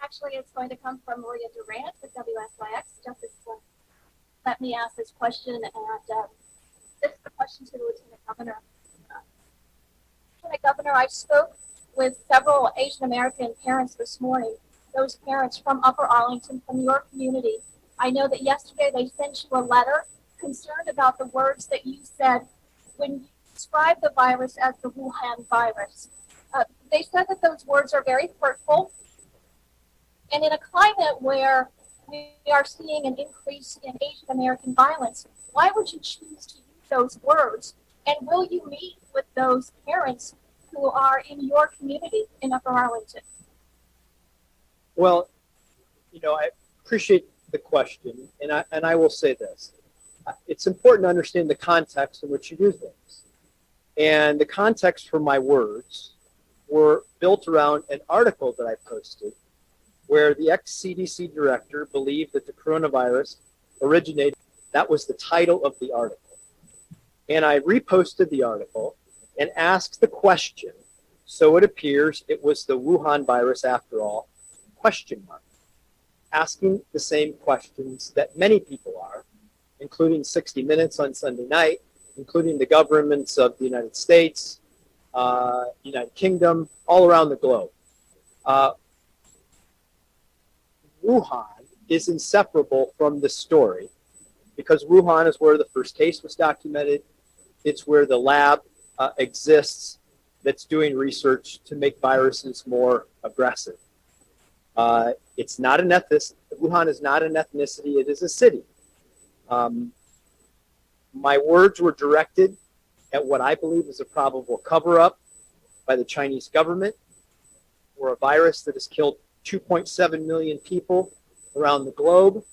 Actually, it's going to come from Maria Durant with WSYX. Justice, let me ask this question, and this is a question to the Lieutenant Governor. Lieutenant Governor, I spoke with several Asian American parents this morning, those parents from Upper Arlington, from your community. I know that yesterday they sent you a letter concerned about the words that you said when you described the virus as the Wuhan virus. They said that those words are very hurtful. And in a climate where we are seeing an increase in Asian American violence, why would you choose to use those words? And will you meet with those parents who are in your community in Upper Arlington? Well, I appreciate the question, and I will say this. It's important to understand the context in which you do things. And the context for my words were built around an article that I posted where the ex-CDC director believed that the coronavirus originated. That was the title of the article. And I reposted the article and asked the question, so it appears it was the Wuhan virus after all, ? Asking the same questions that many people are, including 60 Minutes on Sunday night, including the governments of the United States, United Kingdom, all around the globe. Wuhan is inseparable from the story because Wuhan is where the first case was documented. It's where the lab exists that's doing research to make viruses more aggressive. It's not an ethnicity. Wuhan is not an ethnicity. It is a city. My words were directed at what I believe is a probable cover-up by the Chinese government for a virus that has killed 2.7 million people around the globe.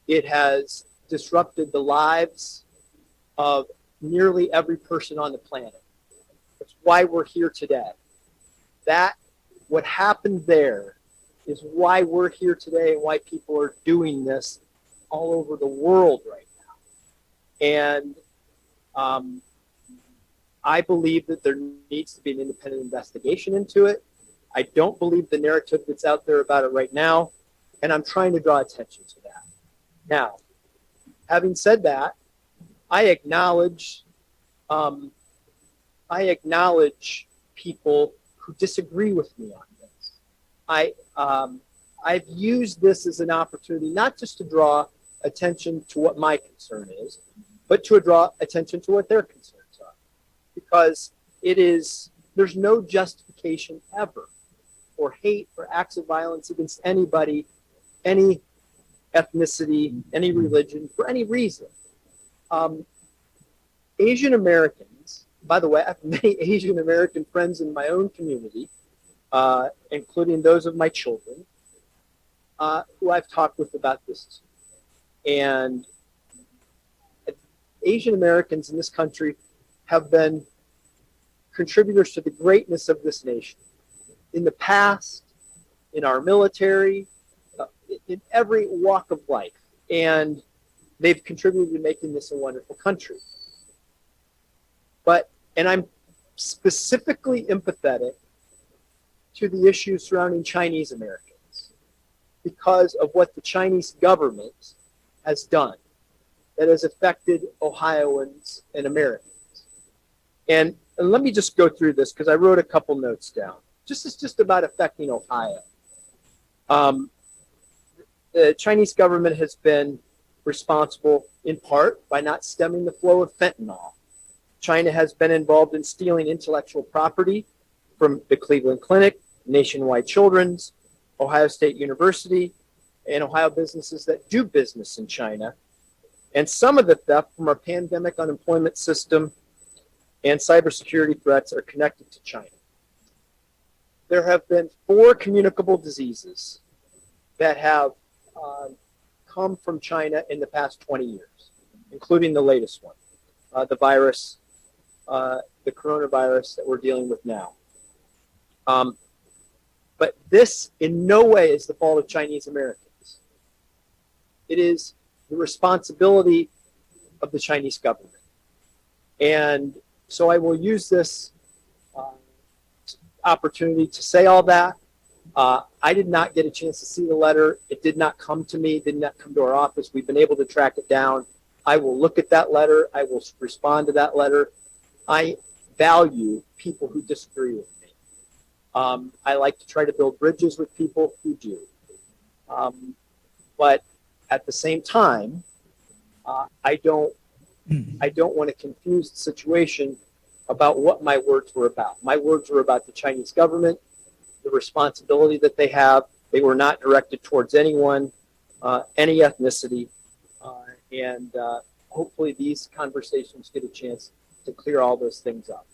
It has disrupted the lives of nearly every person on the planet. That's why we're here today. What happened there is why we're here today and why people are doing this all over the world right now. And I believe that there needs to be an independent investigation into it. I don't believe the narrative that's out there about it right now, and I'm trying to draw attention to that. Now, having said that, I acknowledge people who disagree with me on this. I've used this as an opportunity not just to draw attention to what my concern is, but to draw attention to what their concerns are. Because there's no justification ever for hate or acts of violence against anybody, any ethnicity, any religion, for any reason. Asian Americans, by the way, I have many Asian American friends in my own community, including those of my children, who I've talked with about this. And Asian Americans in this country have been contributors to the greatness of this nation. In the past, in our military, in every walk of life. And they've contributed to making this a wonderful country. And I'm specifically empathetic to the issues surrounding Chinese Americans because of what the Chinese government has done that has affected Ohioans and Americans. And let me just go through this because I wrote a couple notes down. It's just about affecting Ohio. The Chinese government has been responsible in part by not stemming the flow of fentanyl. China has been involved in stealing intellectual property from the Cleveland Clinic, Nationwide Children's, Ohio State University, and Ohio businesses that do business in China. And some of the theft from our pandemic unemployment system and cybersecurity threats are connected to China. There have been 4 communicable diseases that have come from China in the past 20 years, including the latest one, the coronavirus that we're dealing with now. But this in no way is the fault of Chinese Americans. It is the responsibility of the Chinese government. And so I will use this opportunity to say all that. I did not get a chance to see the letter. It did not come to me, did not come to our office. We've been able to track it down. I will look at that letter. I will respond to that letter. I value people who disagree with me. I like to try to build bridges with people who do. But at the same time, I don't want to confuse the situation about what my words were about. My words were about the Chinese government, the responsibility that they have. They were not directed towards anyone, any ethnicity, and hopefully these conversations get a chance to clear all those things up.